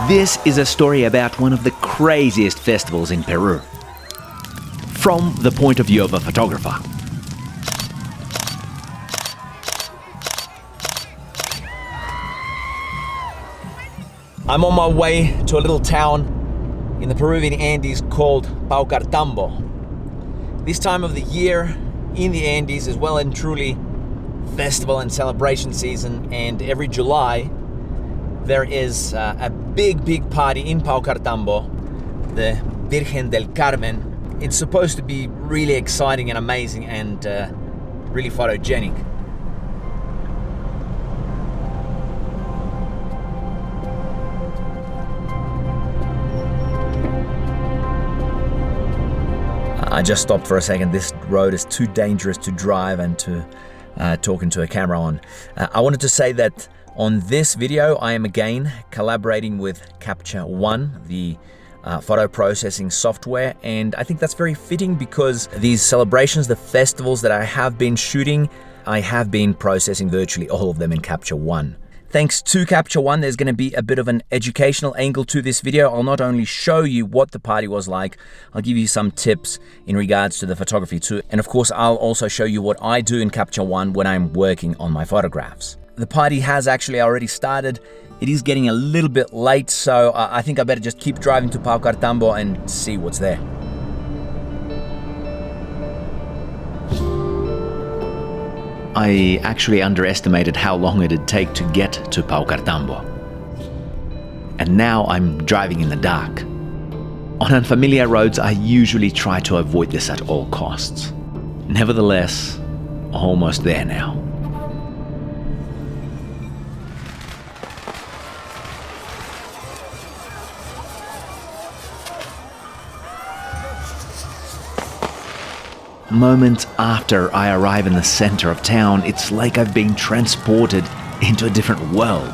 This is a story about one of the craziest festivals in Peru. From the point of view of a photographer. I'm on my way to a little town in the Peruvian Andes called Paucartambo. This time of the year in the Andes is well and truly festival and celebration season, and every July there is a big party in Paucartambo, the Virgen del Carmen. It's supposed to be really exciting and amazing and really photogenic. I just stopped for a second. This road is too dangerous to drive and to talk into a camera on. I wanted to say that on this video, I am again collaborating with 𝗧𝗯𝗹𝗲, the photo processing software, and I think that's very fitting because these celebrations, the festivals that I have been shooting, I have been processing virtually all of them in 𝗧𝗯𝗹𝗲. Thanks to 𝗧𝗯𝗹𝗲, there's going to be a bit of an educational angle to this video. I'll not only show you what the party was like, I'll give you some tips in regards to the photography too. And of course, I'll also show you what I do in 𝗧𝗯𝗹𝗲 when I'm working on my photographs. The party has actually already started. It is getting a little bit late, so I think I better just keep driving to Paucartambo and see what's there. I actually underestimated how long it'd take to get to Paucartambo. And now I'm driving in the dark. On unfamiliar roads, I usually try to avoid this at all costs. Nevertheless, almost there now. Moments after I arrive in the center of town, it's like I've been transported into a different world.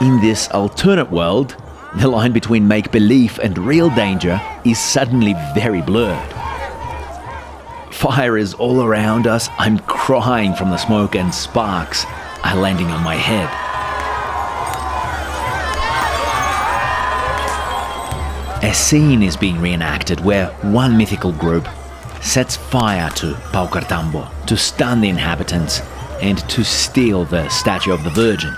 In this alternate world, the line between make-believe and real danger is suddenly very blurred. Fire is all around us. I'm crying from the smoke and sparks are landing on my head. A scene is being reenacted where one mythical group sets fire to Paucartambo to stun the inhabitants and to steal the statue of the Virgin.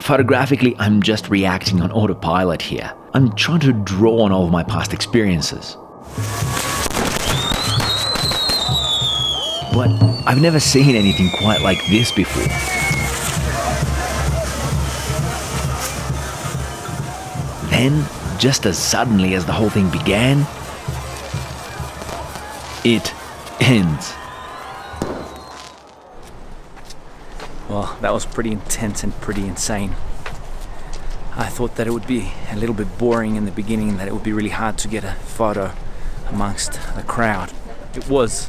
Photographically, I'm just reacting on autopilot here. I'm trying to draw on all of my past experiences. But I've never seen anything quite like this before. Then, just as suddenly as the whole thing began, it ends. Well, that was pretty intense and pretty insane. I thought that it would be a little bit boring in the beginning, that it would be really hard to get a photo amongst the crowd. It was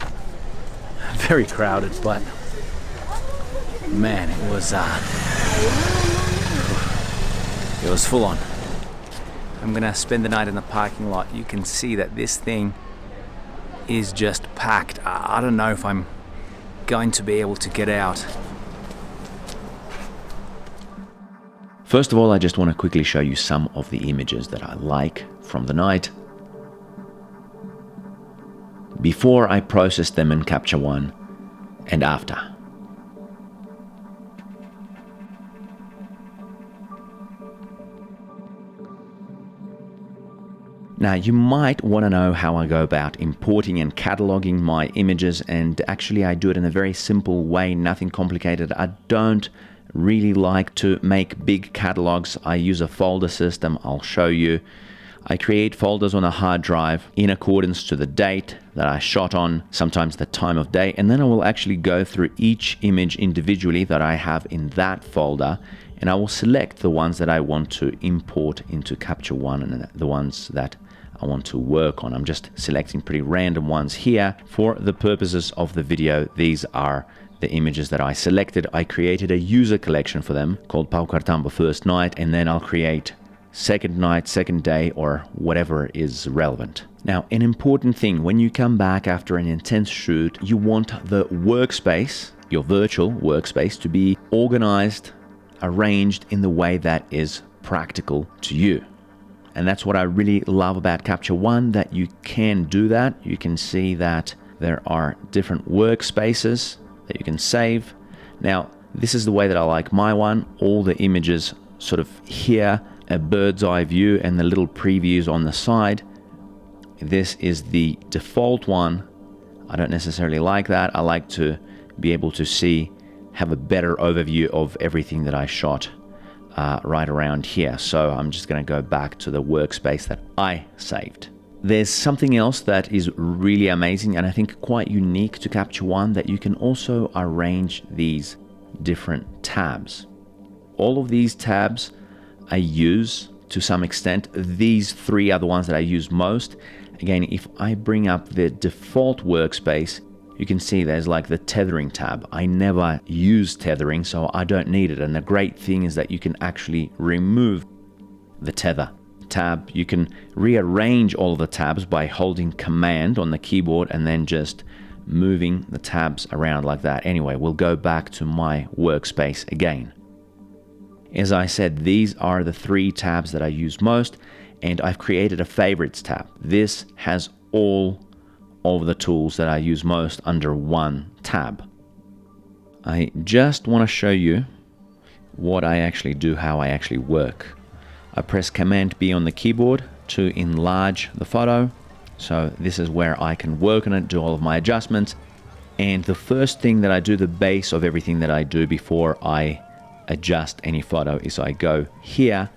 very crowded, but man, it was full on. I'm gonna spend the night in the parking lot. You can see that this thing is just packed. I don't know if I'm going to be able to get out. First of all, I just want to quickly show you some of the images that I like from the night before I process them in 𝗧𝗯𝗹𝗲 and after. Now, you might want to know how I go about importing and cataloging my images, and actually I do it in a very simple way, nothing complicated. I don't really like to make big catalogs. I use a folder system. I'll show you. I create folders on a hard drive in accordance to the date that I shot on, sometimes the time of day, and then I will actually go through each image individually that I have in that folder, and I will select the ones that I want to import into 𝗧𝗯𝗹𝗲 and the ones that I want to work on. I'm just selecting pretty random ones here. For the purposes of the video, these are the images that I selected. I created a user collection for them called Paucartambo first night, and then I'll create second night, second day, or whatever is relevant. Now, an important thing, when you come back after an intense shoot, you want the workspace, your virtual workspace, to be organized, arranged in the way that is practical to you. And that's what I really love about Capture One, that you can do that. You can see that there are different workspaces that you can save. Now, this is the way that I like my one. All the images sort of here, a bird's eye view, and the little previews on the side. This is the default one. I don't necessarily like that. I like to be able to see, have a better overview of everything that I shot right around here. So I'm just going to go back to the workspace that I saved. There's something else that is really amazing and I think quite unique to Capture One, that you can also arrange these different tabs. All of these tabs I use to some extent. These three are the ones that I use most. Again, if I bring up the default workspace, you can see there's like the tethering tab. I never use tethering, so I don't need it. And the great thing is that you can actually remove the tether tab. You can rearrange all of the tabs by holding Command on the keyboard and then just moving the tabs around like that. Anyway, we'll go back to my workspace again. As I said, these are the three tabs that I use most, and I've created a favorites tab. This has all of the tools that I use most under one tab. I just want to show you what I actually do, how I actually work. I press Command B on the keyboard to enlarge the photo. So this is where I can work on it, do all of my adjustments. And the first thing that I do, the base of everything that I do before I adjust any photo, is I go here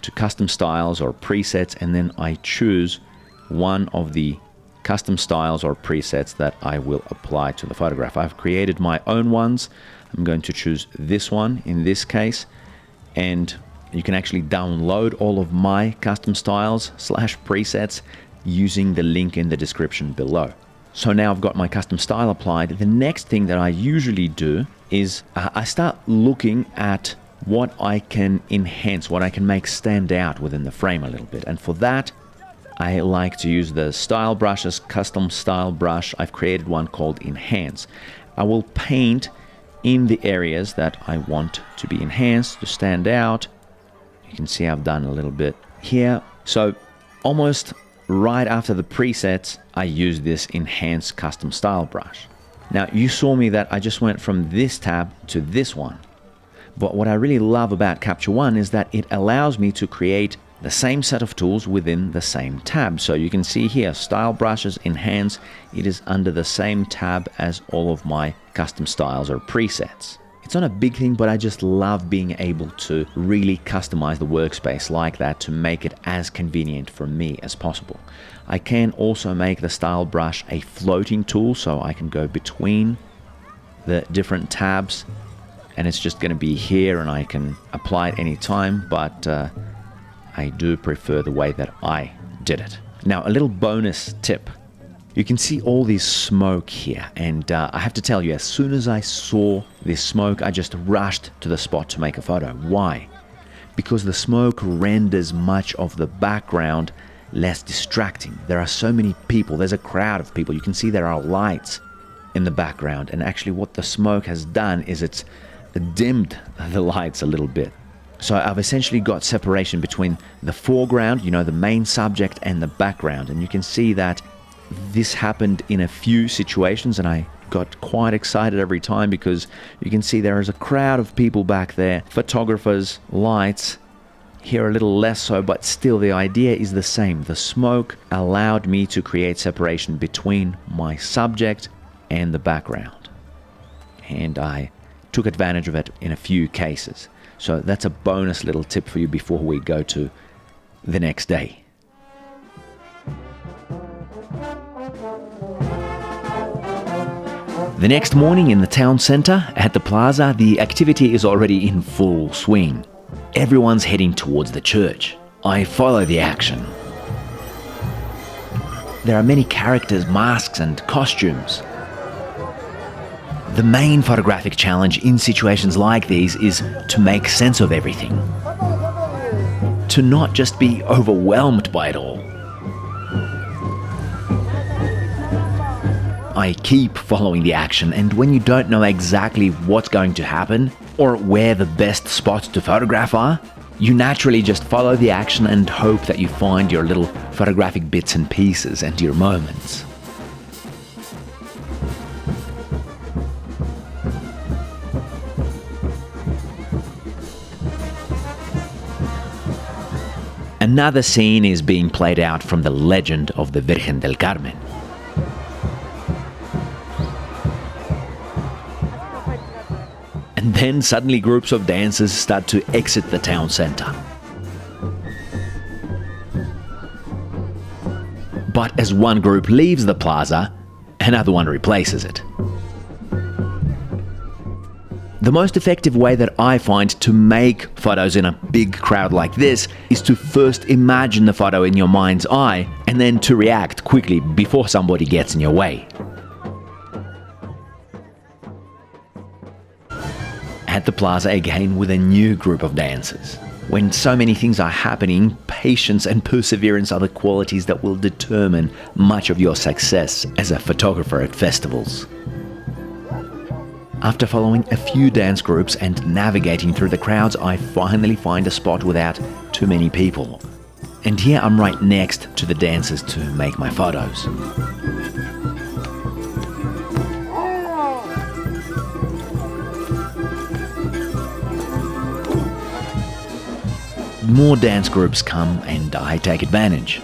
to custom styles or presets, and then I choose one of the custom styles or presets that I will apply to the photograph. I've created my own ones. I'm going to choose this one in this case, and you can actually download all of my custom styles / presets using the link in the description below. So now I've got my custom style applied. The next thing that I usually do is I start looking at what I can enhance, what I can make stand out within the frame a little bit. And for that, I like to use the style brushes, custom style brush. I've created one called Enhance. I will paint in the areas that I want to be enhanced, to stand out. You can see I've done a little bit here. So almost right after the presets, I use this Enhance Custom Style brush. Now you saw me that I just went from this tab to this one. But what I really love about Capture One is that it allows me to create the same set of tools within the same tab. So you can see here, Style Brushes, Enhance, it is under the same tab as all of my custom styles or presets. It's not a big thing, but I just love being able to really customize the workspace like that to make it as convenient for me as possible. I can also make the style brush a floating tool, so I can go between the different tabs, and it's just going to be here and I can apply it anytime, but I do prefer the way that I did it. Now, a little bonus tip. You can see all this smoke here, and I have to tell you, as soon as I saw this smoke, I just rushed to the spot to make a photo. Why? Because the smoke renders much of the background less distracting. There are so many people, there's a crowd of people. You can see there are lights in the background, and actually what the smoke has done is it's dimmed the lights a little bit. So I've essentially got separation between the foreground, you know, the main subject, and the background, and you can see that this happened in a few situations, and I got quite excited every time because you can see there is a crowd of people back there, photographers, lights. Here a little less so, but still the idea is the same. The smoke allowed me to create separation between my subject and the background, and I took advantage of it in a few cases. So that's a bonus little tip for you before we go to the next day. The next morning in the town center at the plaza, the activity is already in full swing. Everyone's heading towards the church. I follow the action. there are many characters, masks and costumes. The main photographic challenge in situations like these is to make sense of everything. To not just be overwhelmed by it all. I keep following the action, and when you don't know exactly what's going to happen or where the best spots to photograph are, you naturally just follow the action and hope that you find your little photographic bits and pieces and your moments. Another scene is being played out from the legend of the Virgen del Carmen. And then suddenly groups of dancers start to exit the town center. But as one group leaves the plaza, another one replaces it. The most effective way that I find to make photos in a big crowd like this is to first imagine the photo in your mind's eye and then to react quickly before somebody gets in your way. At the plaza again with a new group of dancers. When so many things are happening, patience and perseverance are the qualities that will determine much of your success as a photographer at festivals. After following a few dance groups and navigating through the crowds, I finally find a spot without too many people. And here I'm right next to the dancers to make my photos. More dance groups come and I take advantage.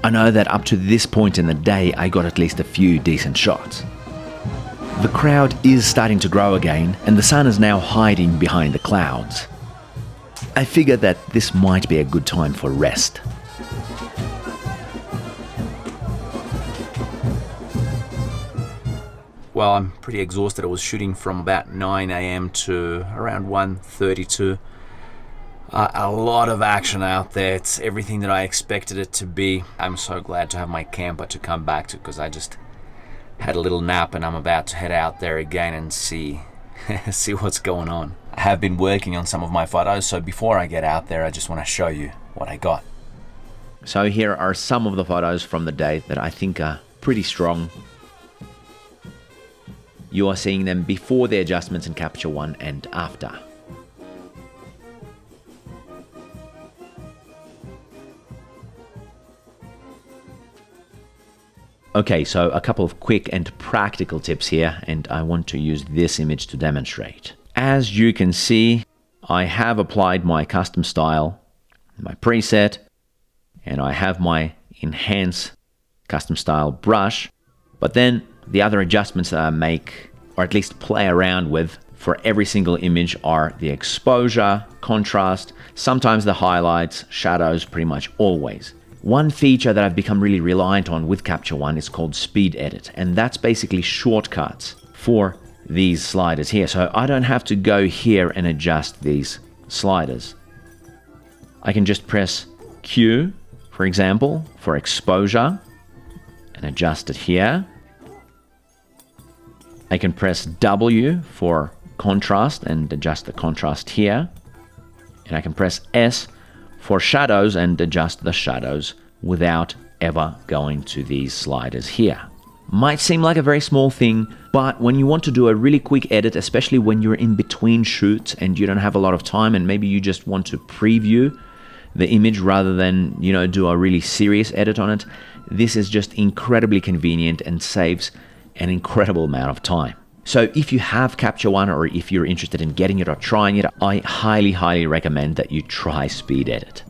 I know that up to this point in the day, I got at least a few decent shots. The crowd is starting to grow again, and the sun is now hiding behind the clouds. I figure that this might be a good time for rest. Well, I'm pretty exhausted. I was shooting from about 9 a.m. to around 1:32. A lot of action out there. It's everything that I expected it to be. I'm so glad to have my camper to come back to because I just had a little nap and I'm about to head out there again and see what's going on. I have been working on some of my photos, so before I get out there, I just want to show you what I got. So here are some of the photos from the day that I think are pretty strong. You are seeing them before the adjustments in Capture One and after. Okay, so a couple of quick and practical tips here, and I want to use this image to demonstrate. As you can see, I have applied my custom style, my preset, and I have my enhance custom style brush, but then the other adjustments that I make, or at least play around with for every single image are the exposure, contrast, sometimes the highlights, shadows, pretty much always. One feature that I've become really reliant on with Capture One is called Speed Edit, and that's basically shortcuts for these sliders here. So I don't have to go here and adjust these sliders. I can just press Q, for example, for exposure, and adjust it here. I can press W for contrast and adjust the contrast here. And I can press S for shadows and adjust the shadows without ever going to these sliders here. Might seem like a very small thing, but when you want to do a really quick edit, especially when you're in between shoots and you don't have a lot of time and maybe you just want to preview the image rather than, do a really serious edit on it, this is just incredibly convenient and saves an incredible amount of time. So if you have Capture One or if you're interested in getting it or trying it, I highly recommend that you try Speed Edit.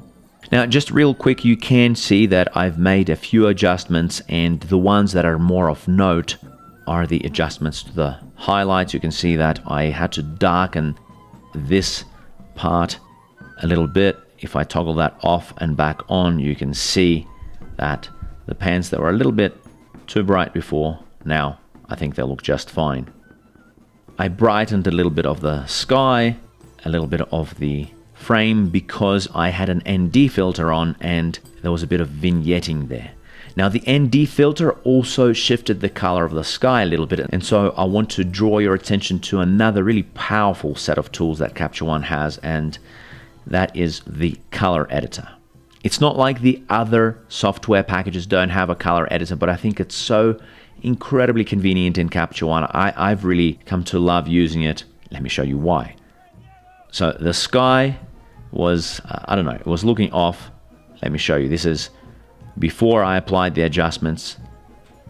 Now, just real quick, you can see that I've made a few adjustments, and the ones that are more of note are the adjustments to the highlights. You can see that I had to darken this part a little bit. If I toggle that off and back on, you can see that the pants that were a little bit too bright before, now I think they look just fine. I brightened a little bit of the sky, a little bit of the frame, because I had an ND filter on and there was a bit of vignetting there. Now the ND filter also shifted the color of the sky a little bit, and so I want to draw your attention to another really powerful set of tools that Capture One has, and that is the color editor. It's not like the other software packages don't have a color editor, but I think it's so incredibly convenient in Capture One. I've really come to love using it. Let me show you why. So the sky was, I don't know, it was looking off. Let me show you. This is before I applied the adjustments.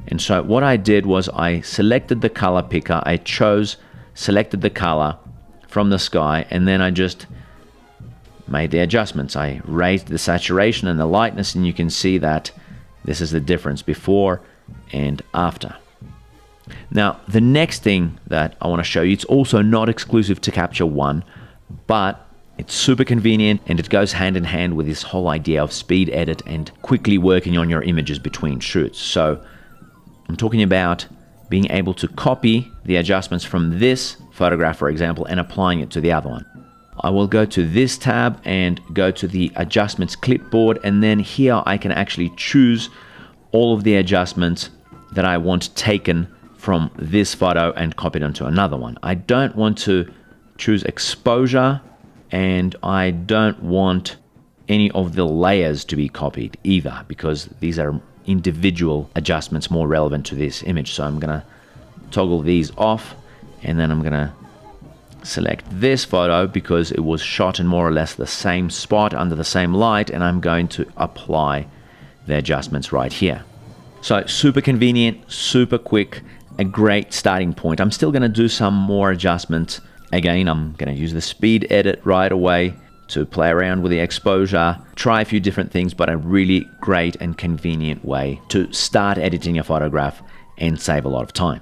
And so what I did was I selected the color picker. I selected the color from the sky, and then I just made the adjustments. I raised the saturation and the lightness, and you can see that this is the difference before and after. Now, the next thing that I want to show you, it's also not exclusive to Capture One, but it's super convenient and it goes hand in hand with this whole idea of speed edit and quickly working on your images between shoots. So I'm talking about being able to copy the adjustments from this photograph, for example, and applying it to the other one. I will go to this tab and go to the adjustments clipboard, and then here I can actually choose all of the adjustments that I want taken from this photo and copied onto another one. I don't want to choose exposure, and I don't want any of the layers to be copied either, because these are individual adjustments more relevant to this image. So I'm gonna toggle these off, and then I'm gonna select this photo because it was shot in more or less the same spot under the same light, and I'm going to apply the adjustments right here. So super convenient, super quick, a great starting point. I'm still gonna do some more adjustments. Again, I'm going to use the speed edit right away to play around with the exposure, try a few different things, but a really great and convenient way to start editing a photograph and save a lot of time.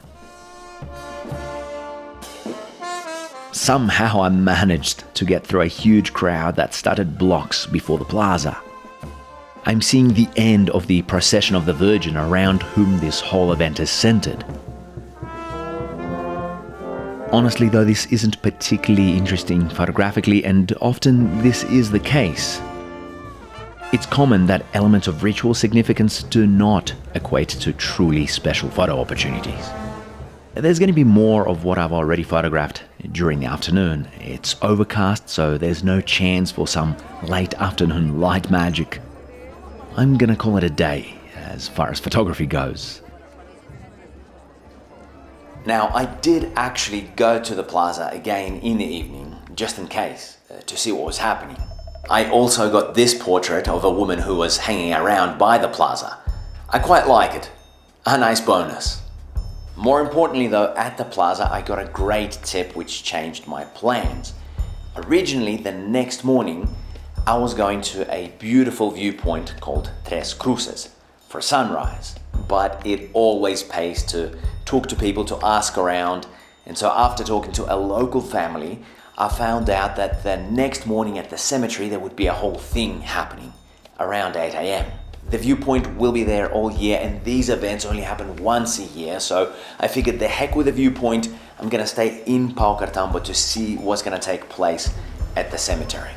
Somehow I managed to get through a huge crowd that started blocks before the plaza. I'm seeing the end of the procession of the Virgin, around whom this whole event is centered. Honestly though, this isn't particularly interesting photographically, and often this is the case. It's common that elements of ritual significance do not equate to truly special photo opportunities. There's going to be more of what I've already photographed during the afternoon. It's overcast, so there's no chance for some late afternoon light magic. I'm going to call it a day as far as photography goes. Now, I did actually go to the plaza again in the evening, just in case, to see what was happening. I also got this portrait of a woman who was hanging around by the plaza. I quite like it. A nice bonus. More importantly though, at the plaza I got a great tip which changed my plans. Originally, the next morning, I was going to a beautiful viewpoint called 𝗧𝗯𝗶𝗲 for sunrise. But it always pays to talk to people, to ask around, and so after talking to a local family, I found out that the next morning at the cemetery there would be a whole thing happening around 8 AM. The viewpoint will be there all year, and these events only happen once a year, so I figured the heck with the viewpoint, I'm gonna stay in Paucartambo to see what's gonna take place at the cemetery.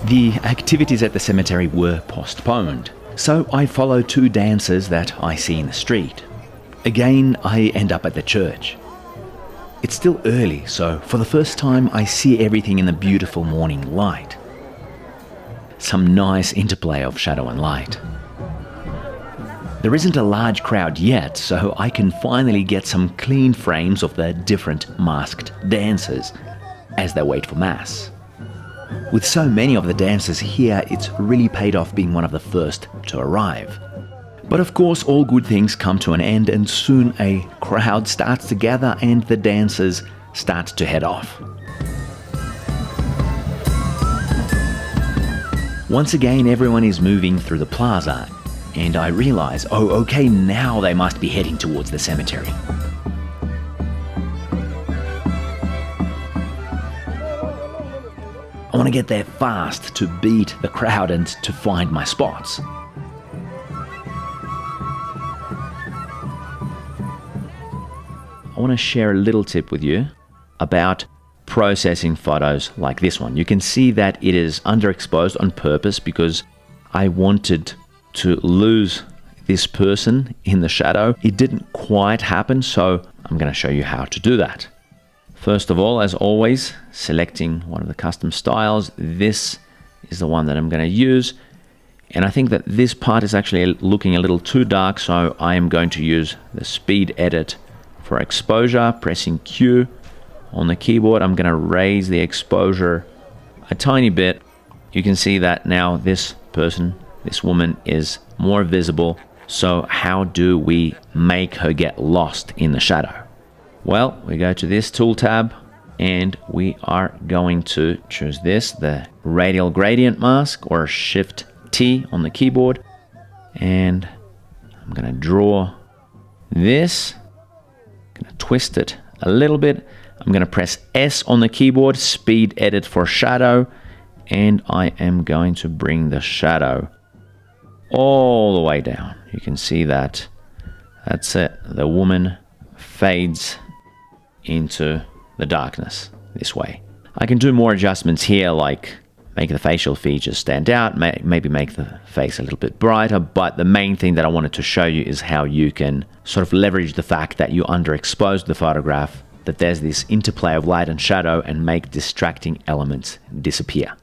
The activities at the cemetery were postponed, so I follow two dancers that I see in the street. Again, I end up at the church. It's still early, so for the first time I see everything in the beautiful morning light. Some nice interplay of shadow and light. There isn't a large crowd yet, so I can finally get some clean frames of the different masked dancers as they wait for Mass. With so many of the dancers here, it's really paid off being one of the first to arrive. But of course, all good things come to an end, and soon a crowd starts to gather and the dancers start to head off. Once again, everyone is moving through the plaza, and I realize, oh okay, now they must be heading towards the cemetery. I want to get there fast to beat the crowd and to find my spots. want to share a little tip with you about processing photos like this one. You can see that it is underexposed on purpose because I wanted to lose this person in the shadow. It didn't quite happen, so I'm going to show you how to do that. First of all, as always, selecting one of the custom styles. This is the one that I'm going to use. And I think that this part is actually looking a little too dark, so I am going to use the speed edit for exposure, pressing Q on the keyboard. I'm going to raise the exposure a tiny bit. You can see that now this person, this woman, is more visible. So how do we make her get lost in the shadow? Well, we go to this tool tab and we are going to choose this, the radial gradient mask, or Shift T on the keyboard. And I'm going to draw this, I'm going to twist it a little bit. I'm going to press S on the keyboard, speed edit for shadow, and I am going to bring the shadow all the way down. You can see that. That's it. The woman fades into the darkness this way. I can do more adjustments here, like make the facial features stand out, maybe make the face a little bit brighter, but the main thing that I wanted to show you is how you can sort of leverage the fact that you underexposed the photograph, that there's this interplay of light and shadow, and make distracting elements disappear.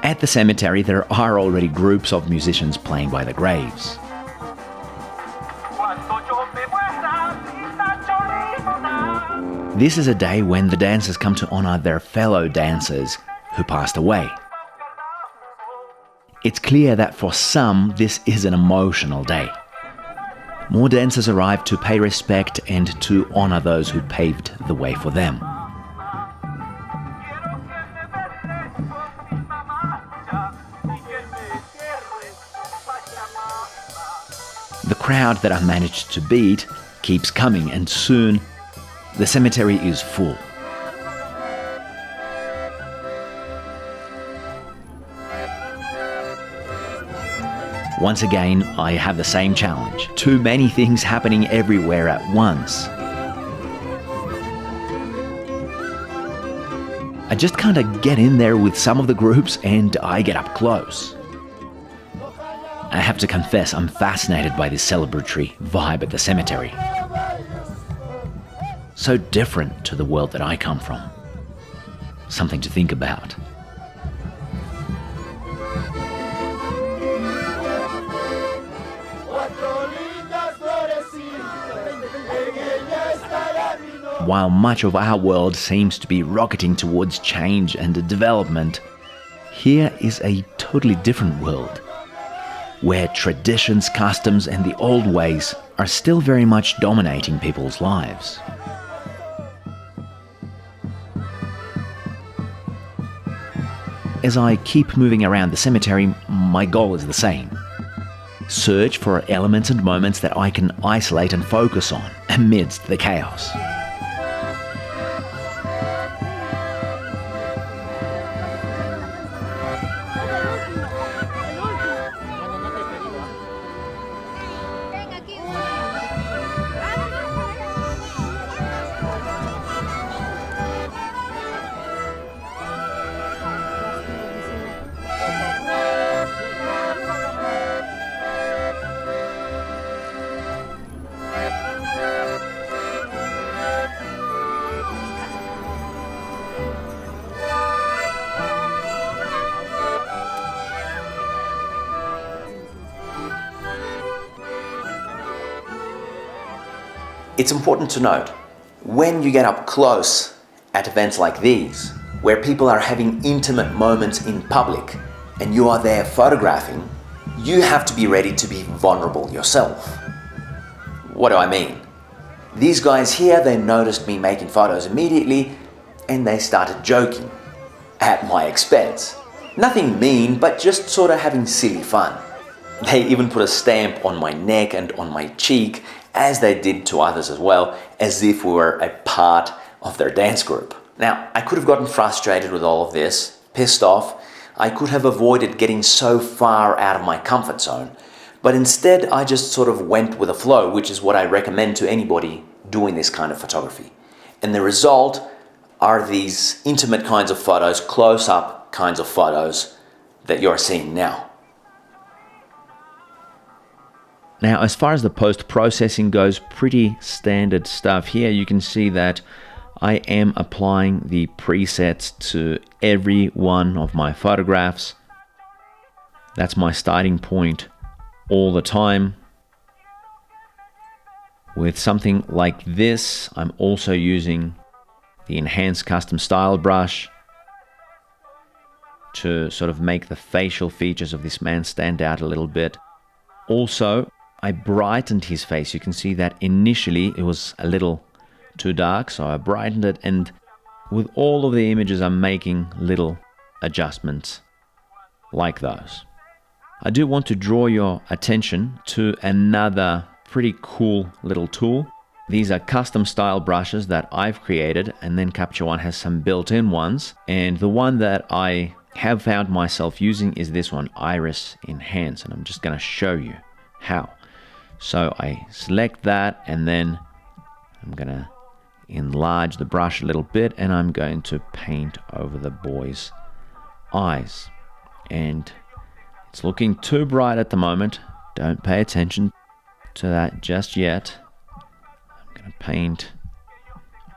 At the cemetery, there are already groups of musicians playing by the graves. This is a day when the dancers come to honor their fellow dancers who passed away. It's clear that for some, this is an emotional day. More dancers arrive to pay respect and to honor those who paved the way for them. The crowd that I managed to beat keeps coming, and soon the cemetery is full. Once again, I have the same challenge. Too many things happening everywhere at once. I just kind of get in there with some of the groups and I get up close. I have to confess, I'm fascinated by this celebratory vibe at the cemetery. So different to the world that I come from. Something to think about. While much of our world seems to be rocketing towards change and development, here is a totally different world, where traditions, customs, and the old ways are still very much dominating people's lives. As I keep moving around the cemetery, my goal is the same. Search for elements and moments that I can isolate and focus on amidst the chaos. It's important to note, when you get up close at events like these, where people are having intimate moments in public and you are there photographing, you have to be ready to be vulnerable yourself. What do I mean? These guys here, they noticed me making photos immediately and they started joking at my expense. Nothing mean, but just sort of having silly fun. They even put a stamp on my neck and on my cheek, as they did to others as well, as if we were a part of their dance group. Now, I could have gotten frustrated with all of this, pissed off. I could have avoided getting so far out of my comfort zone. But instead, I just sort of went with the flow, which is what I recommend to anybody doing this kind of photography. And the result are these intimate kinds of photos, close-up kinds of photos that you're seeing now. Now, as far as the post-processing goes, pretty standard stuff. Here you can see that I am applying the presets to every one of my photographs. That's my starting point all the time. With something like this, I'm also using the Enhanced Custom Style brush to sort of make the facial features of this man stand out a little bit. Also, I brightened his face. You can see that initially it was a little too dark, so I brightened it, and with all of the images I'm making little adjustments like those. I do want to draw your attention to another pretty cool little tool. These are custom style brushes that I've created, and then Capture One has some built-in ones, and the one that I have found myself using is this one, Iris Enhance, and I'm just going to show you how. So I select that, and then I'm going to enlarge the brush a little bit, and I'm going to paint over the boy's eyes. And it's looking too bright at the moment. Don't pay attention to that just yet. I'm going to paint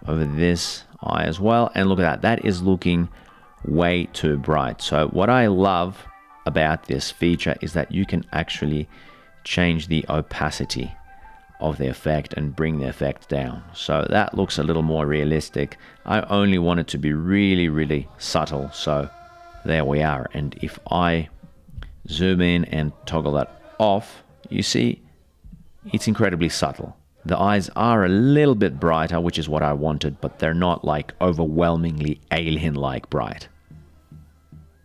over this eye as well, and look at that. That is looking way too bright. So what I love about this feature is that you can actually change the opacity of the effect and bring the effect down. So that looks a little more realistic. I only want it to be really, really subtle. So there we are. And if I zoom in and toggle that off, you see it's incredibly subtle. The eyes are a little bit brighter, which is what I wanted, but they're not like overwhelmingly alien-like bright.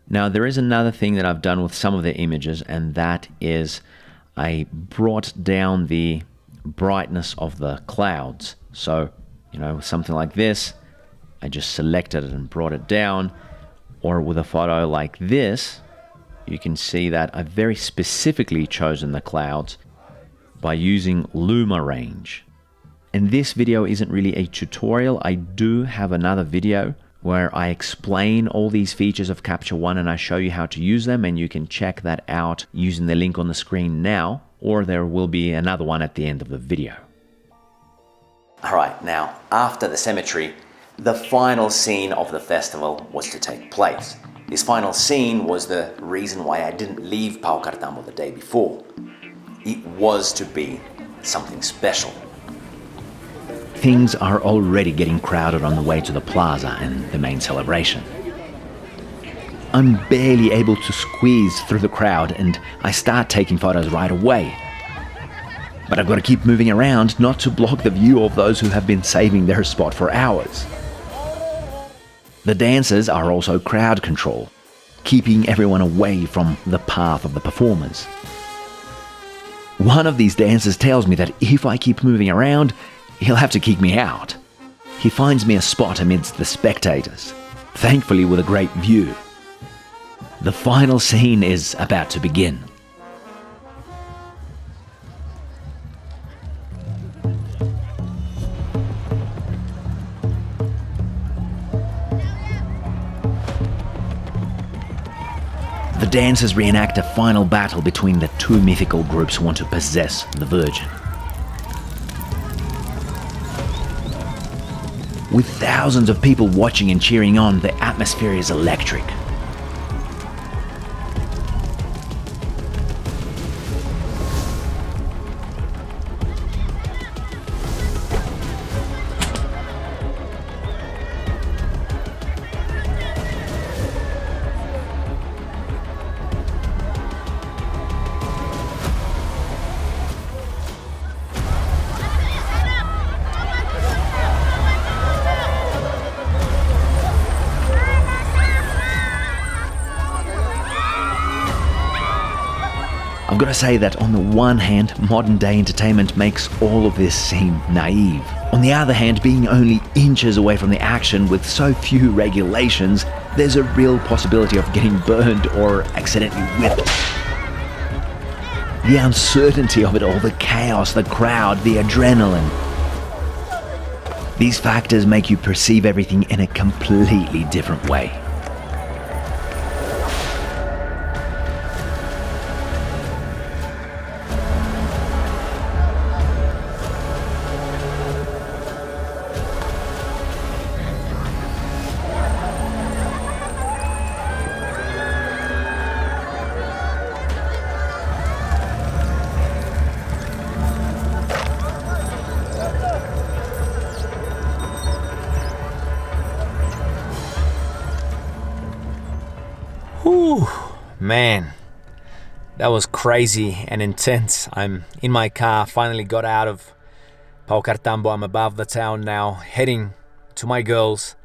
Now, there is another thing that I've done with some of the images, and that is I brought down the brightness of the clouds. So, you know, with something like this, I just selected it and brought it down. Or with a photo like this, you can see that I've very specifically chosen the clouds by using Luma range. And this video isn't really a tutorial. I do have another video where I explain all these features of Capture One and I show you how to use them, and you can check that out using the link on the screen now, or there will be another one at the end of the video. Alright, now after the cemetery, the final scene of the festival was to take place. This final scene was the reason why I didn't leave Paucartambo the day before. It was to be something special. Things are already getting crowded on the way to the plaza and the main celebration. I'm barely able to squeeze through the crowd, and I start taking photos right away. But I've got to keep moving around not to block the view of those who have been saving their spot for hours. The dancers are also crowd control, keeping everyone away from the path of the performers. One of these dancers tells me that if I keep moving around, he'll have to kick me out. He finds me a spot amidst the spectators, thankfully with a great view. The final scene is about to begin. The dancers reenact a final battle between the two mythical groups who want to possess the Virgin. With thousands of people watching and cheering on, the atmosphere is electric. I've got to say that on the one hand, modern day entertainment makes all of this seem naive. On the other hand, being only inches away from the action with so few regulations there's a real possibility of getting burned or accidentally whipped. The uncertainty of it all, the chaos, the crowd, the adrenaline. These factors make you perceive everything in a completely different way. Whew, man, that was crazy and intense. I'm in my car, finally got out of Paucartambo. I'm above the town now, heading to my girls.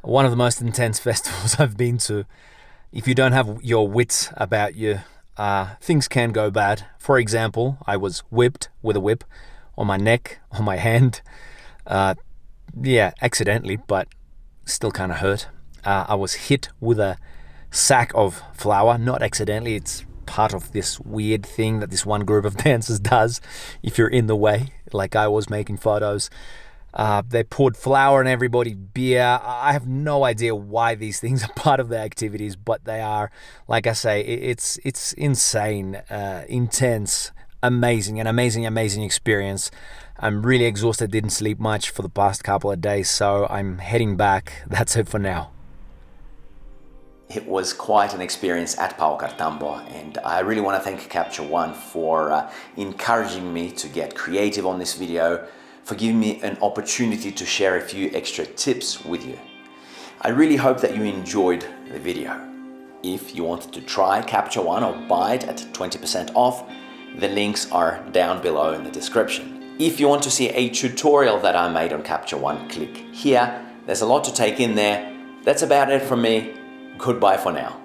One of the most intense festivals I've been to. If you don't have your wits about you, things can go bad. For example, I was whipped with a whip on my neck, on my hand. Yeah, accidentally, but still kind of hurt. I was hit with a sack of flour, not accidentally. It's part of this weird thing that this one group of dancers does if you're in the way, like I was making photos. They poured flour on everybody, beer. I have no idea why these things are part of the activities, but they are. Like I say, it's insane, intense, amazing experience. I'm really exhausted, didn't sleep much for the past couple of days, so I'm heading back. That's it for now. It was quite an experience at Paucartambo, and I really want to thank 𝗧𝗯𝗹𝗲 for encouraging me to get creative on this video, for giving me an opportunity to share a few extra tips with you. I really hope that you enjoyed the video. If you wanted to try 𝗧𝗯𝗹𝗲 or buy it at 20% off, the links are down below in the description. If you want to see a tutorial that I made on 𝗧𝗯𝗹𝗲, click here. There's a lot to take in there. That's about it from me. Goodbye for now.